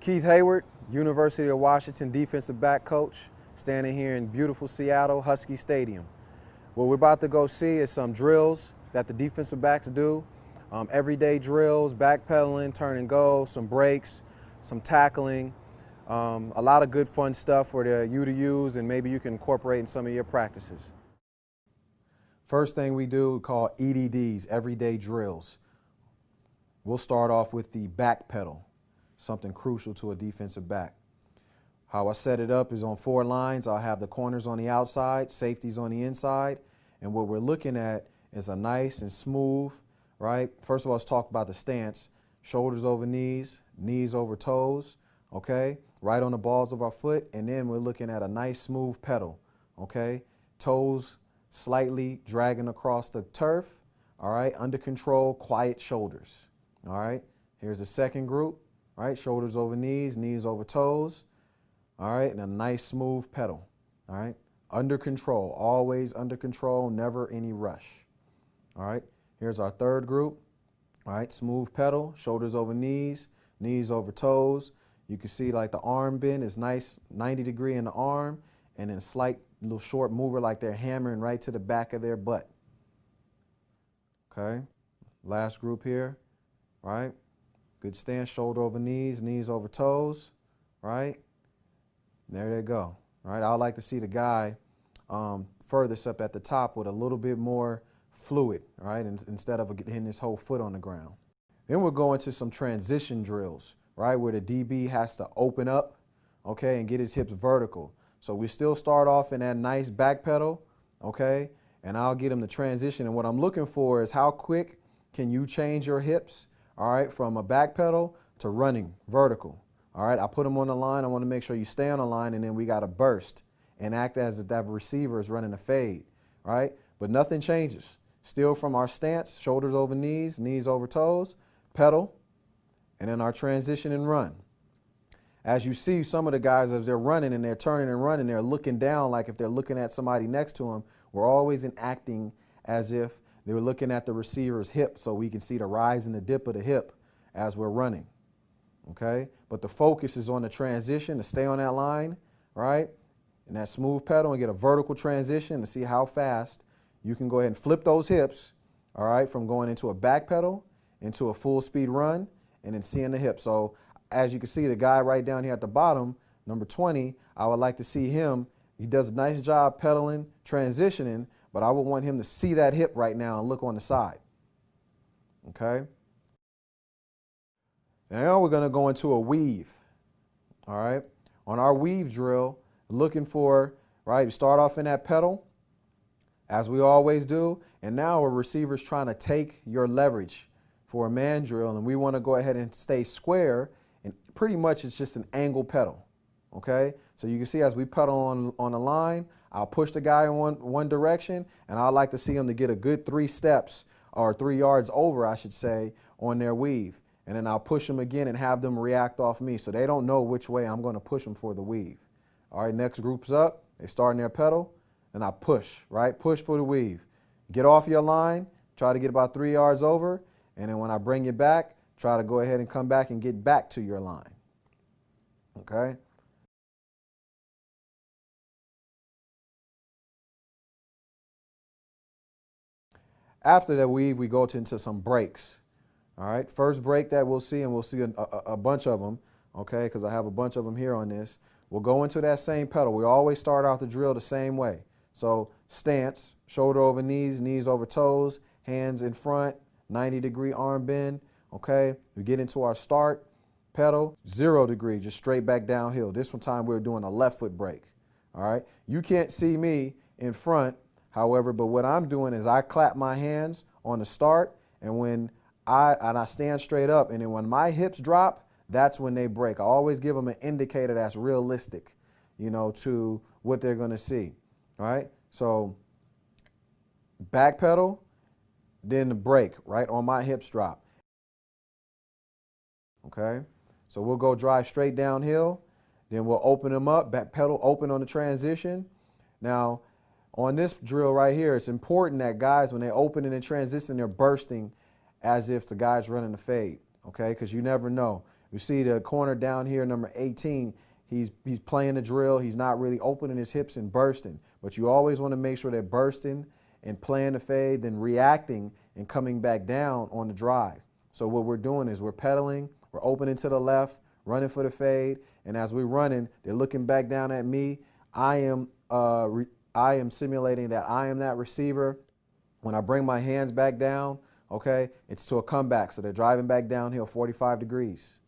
Keith Hayward, University of Washington defensive back coach, standing here in beautiful Seattle Husky Stadium. What we're about to go see is some drills that the defensive backs do, everyday drills, backpedaling, turn and go, some breaks, some tackling, a lot of good fun stuff for you to use and maybe you can incorporate in some of your practices. First thing we do, we call EDDs, everyday drills. We'll start off with the back pedal, something crucial to a defensive back. How I set it up is on 4 lines. I'll have the corners on the outside, safeties on the inside, and what we're looking at is a nice and smooth, right? First of all, let's talk about the stance. Shoulders over knees, knees over toes, okay? Right on the balls of our foot, and then we're looking at a nice smooth pedal, okay? Toes slightly dragging across the turf, all right? Under control, quiet shoulders, all right? Here's the second group, right? Shoulders over knees, knees over toes, all right? And a nice smooth pedal, all right? Under control, always under control, never any rush, all right? Here's our third group, all right? Smooth pedal, shoulders over knees, knees over toes. You can see like the arm bend is nice, 90 degree in the arm, and then a slight little short mover like they're hammering right to the back of their butt. Okay, last group here, right? Good stance, shoulder over knees, knees over toes, right? There they go, right? I like to see the guy furthest up at the top with a little bit more fluid, right? Instead of hitting his whole foot on the ground. Then we'll go into some transition drills, right? Where the DB has to open up, okay, and get his hips vertical. So we still start off in that nice back pedal, okay, and I'll get him to transition. And what I'm looking for is how quick can you change your hips, all right, from a back pedal to running vertical, all right. I put him on the line. I want to make sure you stay on the line, and then we got to burst and act as if that receiver is running a fade, right? But nothing changes. Still from our stance, shoulders over knees, knees over toes, pedal, and then our transition and run. As you see, some of the guys, as they're running and they're turning and running, they're looking down like if they're looking at somebody next to them. We're always acting as if they were looking at the receiver's hip so we can see the rise and the dip of the hip as we're running, okay? But the focus is on the transition to stay on that line, right? And that smooth pedal and get a vertical transition to see how fast you can go ahead and flip those hips, all right, from going into a back pedal into a full speed run and then seeing the hips. So as you can see, the guy right down here at the bottom, number 20, I would like to see him. He does a nice job pedaling, transitioning, but I would want him to see that hip right now and look on the side, okay? Now we're going to go into a weave, all right? On our weave drill, looking for, right, you start off in that pedal, as we always do, and now a receiver's trying to take your leverage for a man drill, and we want to go ahead and stay square, and pretty much it's just an angle pedal, okay? So you can see as we pedal on the line, I'll push the guy in one direction, and I like to see him to get a good 3 steps, or 3 yards over, I should say, on their weave. And then I'll push them again and have them react off me so they don't know which way I'm going to push them for the weave. All right, next group's up. They start in their pedal, and I push, right? Push for the weave. Get off your line, try to get about 3 yards over, and then when I bring you back, try to go ahead and come back and get back to your line, okay? After the weave, we go into some breaks, all right? First break that we'll see, and we'll see a bunch of them, okay, because I have a bunch of them here on this. We'll go into that same pedal. We always start out the drill the same way. So stance, shoulder over knees, knees over toes, hands in front, 90-degree arm bend, okay? We get into our start, pedal, 0 degree, just straight back downhill. This one time we're doing a left foot break, all right? You can't see me in front, however, but what I'm doing is I clap my hands on the start, and when I stand straight up, and then when my hips drop, that's when they break. I always give them an indicator that's realistic, you know, to what they're going to see, all right? So back pedal, then the break, right, on my hips drop, okay? So we'll go drive straight downhill, then we'll open them up, back pedal open on the transition. Now, on this drill right here, it's important that guys, when they open and they transition, they're bursting as if the guy's running a fade, okay? Because you never know. You see the corner down here, number 18, he's playing the drill. He's not really opening his hips and bursting. But you always want to make sure they're bursting and playing the fade, then reacting and coming back down on the drive. So what we're doing is we're pedaling, we're opening to the left, running for the fade, and as we're running, they're looking back down at me. I am simulating that I am that receiver. When I bring my hands back down, okay, it's to a comeback. So they're driving back downhill 45 degrees.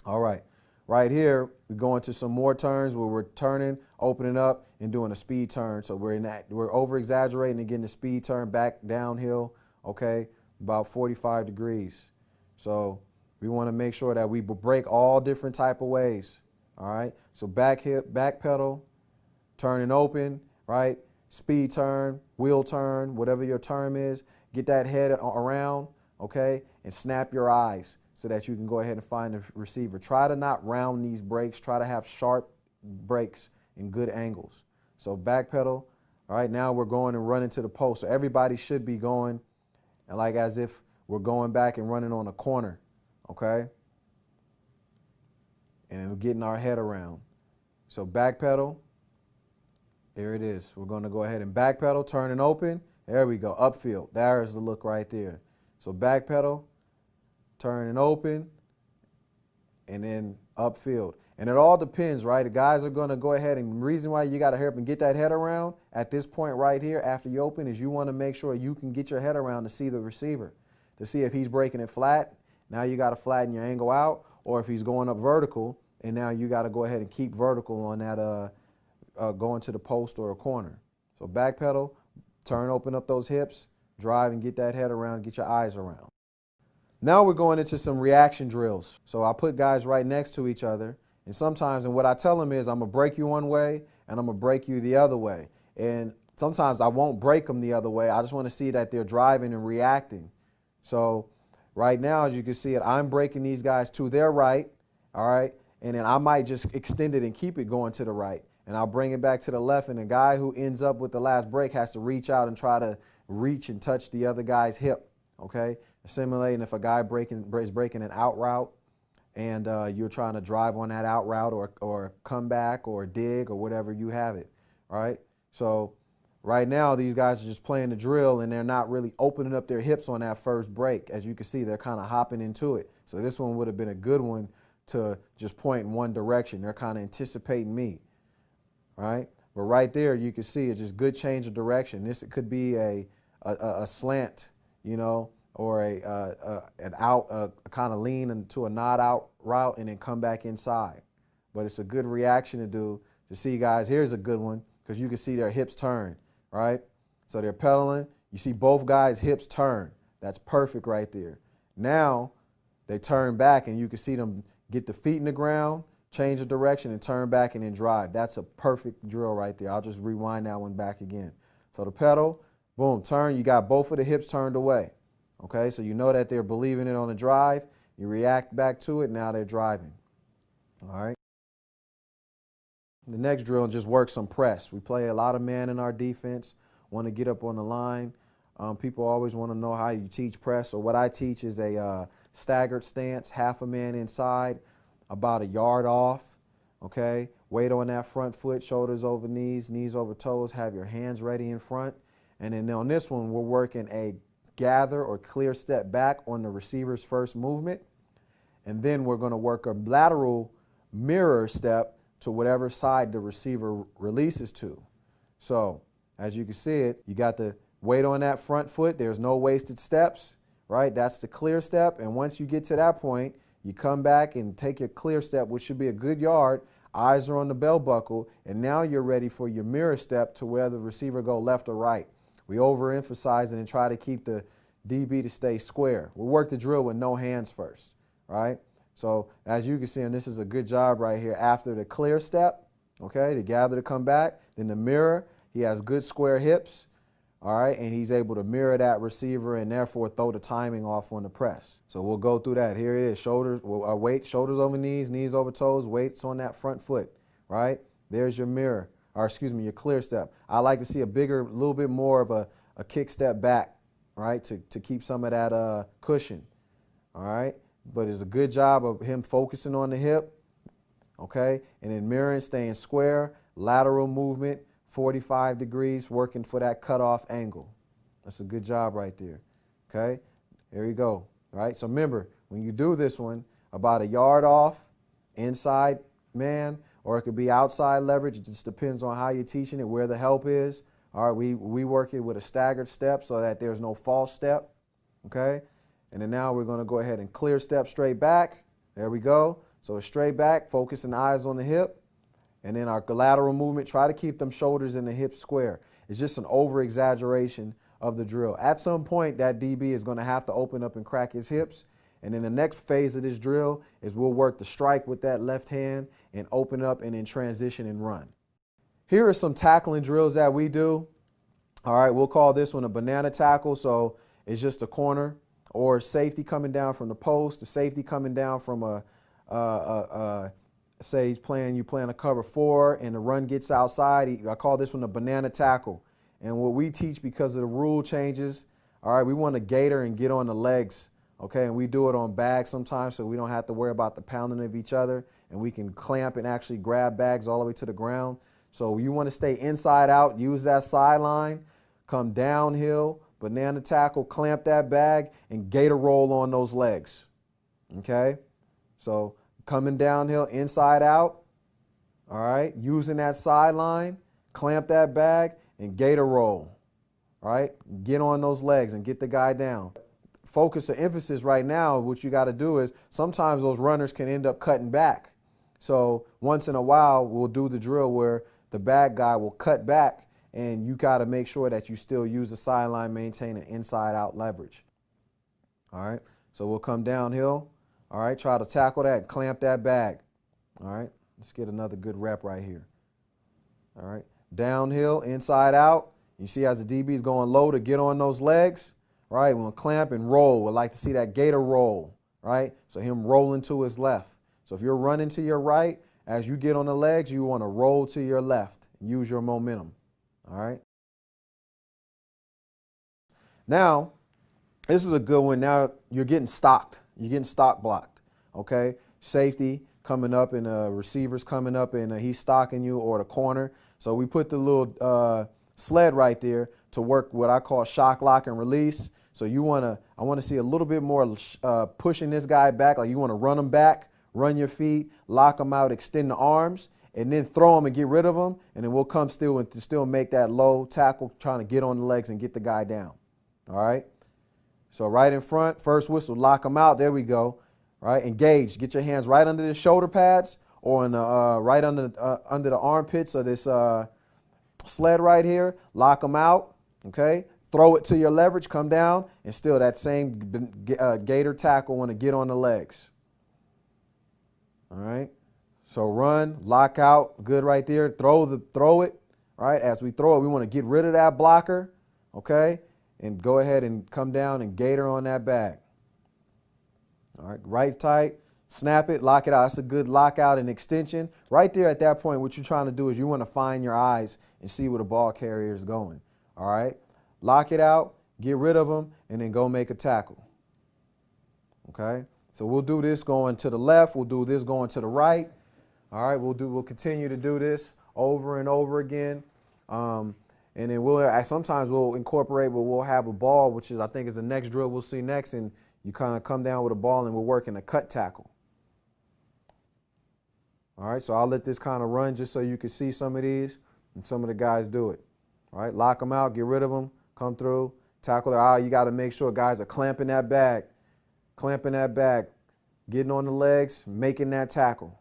All right. Right here, we go into some more turns where we're turning, opening up, and doing a speed turn. So we're over exaggerating and getting the speed turn back downhill, okay, about 45 degrees. So we want to make sure that we break all different type of ways. All right. So back hip, back pedal, turning open, right? Speed turn, wheel turn, whatever your term is. Get that head around, okay, and snap your eyes so that you can go ahead and find the receiver. Try to not round these brakes. Try to have sharp brakes and good angles. So back pedal. All right, now we're going and running to the post. So everybody should be going and like as if we're going back and running on a corner, okay? And we're getting our head around. So back pedal. There it is. We're going to go ahead and back pedal, turn and open. There we go, upfield. There's the look right there. So back pedal, turn and open, and then upfield. And it all depends, right? The guys are going to go ahead, and the reason why you got to hurry up and get that head around at this point right here after you open is you want to make sure you can get your head around to see the receiver, to see if he's breaking it flat. Now you got to flatten your angle out, or if he's going up vertical, and now you got to go ahead and keep vertical on that going to the post or a corner. So back pedal, turn, open up those hips, drive and get that head around, get your eyes around. Now we're going into some reaction drills. So I put guys right next to each other, and sometimes, and what I tell them is I'm going to break you one way and I'm going to break you the other way. And sometimes I won't break them the other way. I just want to see that they're driving and reacting. So right now, as you can see it, I'm breaking these guys to their right, all right, and then I might just extend it and keep it going to the right. And I'll bring it back to the left, and the guy who ends up with the last break has to reach out and try to reach and touch the other guy's hip, okay? Simulating if a guy is breaking an out route and you're trying to drive on that out route or come back or dig or whatever you have it, all right? So right now these guys are just playing the drill and they're not really opening up their hips on that first break. As you can see, they're kind of hopping into it. So this one would have been a good one to just point in one direction. They're kind of anticipating me. Right, but right there you can see it's just good change of direction. This could be a slant, you know, or an out, kind of lean into a not out route and then come back inside. But it's a good reaction to do to see guys. Here's a good one because you can see their hips turn, right? So they're pedaling. You see both guys' hips turn. That's perfect right there. Now they turn back and you can see them get the feet in the ground, change the direction and turn back and then drive. That's a perfect drill right there. I'll just rewind that one back again. So the pedal, boom, turn. You got both of the hips turned away. Okay, so you know that they're believing it on the drive. You react back to it. Now they're driving. All right. The next drill just works some press. We play a lot of man in our defense, want to get up on the line. People always want to know how you teach press. So what I teach is a staggered stance, half a man inside, about a yard off, okay? Weight on that front foot, shoulders over knees, knees over toes, have your hands ready in front. And then on this one, we're working a gather or clear step back on the receiver's first movement. And then we're gonna work a lateral mirror step to whatever side the receiver releases to. So as you can see it, you got the weight on that front foot. There's no wasted steps, right? That's the clear step. And once you get to that point, you come back and take your clear step, which should be a good yard. Eyes are on the belt buckle, and now you're ready for your mirror step to where the receiver go left or right. We overemphasize it and try to keep the DB to stay square. We'll work the drill with no hands first, right? So as you can see, and this is a good job right here, after the clear step, okay, to gather to come back, then the mirror, he has good square hips, all right, and he's able to mirror that receiver and therefore throw the timing off on the press. So we'll go through that. Here it is, shoulders, weight, shoulders over knees, knees over toes, weights on that front foot, right? There's your mirror, or excuse me, your clear step. I like to see a bigger, little bit more of a kick step back, right, to keep some of that cushion, all right? but it's a good job of him focusing on the hip, okay? And then mirroring, staying square, lateral movement, 45 degrees, working for that cutoff angle. That's a good job right there, okay? There you go, all right? So remember, when you do this one, about a yard off, inside man, or it could be outside leverage. It just depends on how you're teaching it, where the help is. All right, we work it with a staggered step so that there's no false step, okay? And then now we're going to go ahead and clear step straight back. There we go. So it's straight back, focusing the eyes on the hip. And then our lateral movement, try to keep them shoulders and the hips square. It's just an over-exaggeration of the drill. At some point, that DB is going to have to open up and crack his hips. And then the next phase of this drill is we'll work the strike with that left hand and open up and then transition and run. Here are some tackling drills that we do. All right, we'll call this one a banana tackle. So it's just a corner or safety coming down from the post, the safety coming down from say you playing a cover 4 and the run gets outside. I call this one a banana tackle. And what we teach, because of the rule changes, all right, we want to gator and get on the legs. Okay, and we do it on bags sometimes so we don't have to worry about the pounding of each other, and we can clamp and actually grab bags all the way to the ground. So you want to stay inside out, use that sideline, come downhill, banana tackle, clamp that bag, and gator roll on those legs. Okay, so coming downhill, inside out, all right, using that sideline, clamp that bag, and gator roll. All right, get on those legs and get the guy down. Focus or emphasis right now, what you got to do is sometimes those runners can end up cutting back. So once in a while, we'll do the drill where the bag guy will cut back, and you got to make sure that you still use the sideline, maintain an inside out leverage. All right, so we'll come downhill. All right, try to tackle that and clamp that bag. All right, let's get another good rep right here. All right, downhill, inside out. You see as the DB is going low to get on those legs. Right, we'll clamp and roll. We'd like to see that gator roll, right? So him rolling to his left. So if you're running to your right, as you get on the legs, you want to roll to your left. Use your momentum, all right? Now, this is a good one. Now you're getting stocked. You're getting stock blocked, okay? Safety coming up and receivers coming up and he's stocking you, or the corner. So we put the little sled right there to work what I call shock, lock, and release. So I want to see a little bit more pushing this guy back. Like you want to run him back, run your feet, lock him out, extend the arms, and then throw him and get rid of him. And then we'll come still and still make that low tackle, trying to get on the legs and get the guy down. All right. So right in front, first whistle, lock him out. There we go. Right. Engage. Get your hands right under the shoulder pads or in the, right under the armpits of this sled right here. Lock him out. Okay. Throw it to your leverage, come down, and still that same gator tackle want to get on the legs. All right. So run, lock out, good right there. Throw it. All right. As we throw it, we want to get rid of that blocker. Okay. And go ahead and come down and gator on that bag. All right. Right tight. Snap it, lock it out. That's a good lockout and extension. Right there at that point, what you're trying to do is you want to find your eyes and see where the ball carrier is going. All right. Lock it out, get rid of them, and then go make a tackle. Okay? So we'll do this going to the left. We'll do this going to the right. All right, we'll continue to do this over and over again. And then sometimes we'll incorporate, but we'll have a ball, which is, I think, is the next drill we'll see next, and you kind of come down with a ball and we're working a cut tackle. All right, so I'll let this kind of run just so you can see some of these, and some of the guys do it. All right, lock them out, get rid of them. Come through, tackle their eye. You got to make sure guys are clamping that bag, getting on the legs, making that tackle.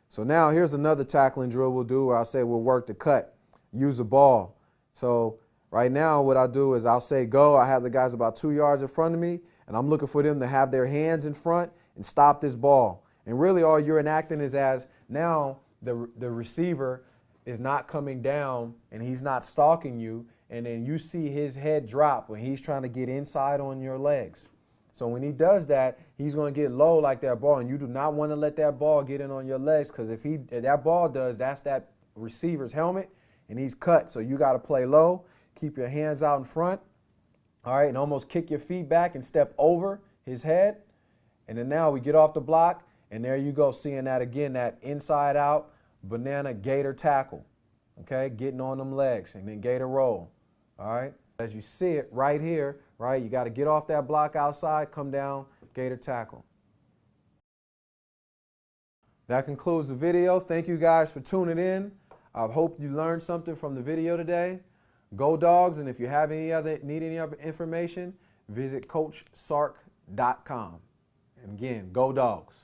So now here's another tackling drill we'll do where I'll say we'll work the cut, use the ball. So right now what I'll do is I'll say go. I have the guys about 2 yards in front of me, and I'm looking for them to have their hands in front and stop this ball. And really all you're enacting is as now the receiver is not coming down and he's not stalking you, and then you see his head drop when he's trying to get inside on your legs. So when he does that, he's going to get low like that ball, and you do not want to let that ball get in on your legs, because if that ball does, that's that receiver's helmet, and he's cut. So you got to play low, keep your hands out in front, all right, and almost kick your feet back and step over his head. And then now we get off the block, and there you go, seeing that again, that inside out banana gator tackle. Okay, getting on them legs, and then gator roll. All right, as you see it right here, right, you got to get off that block outside, come down, gator tackle. That concludes the video. Thank you guys for tuning in. I hope you learned something from the video today. Go Dogs, and if you have need any other information, visit CoachSark.com. And again, go Dogs.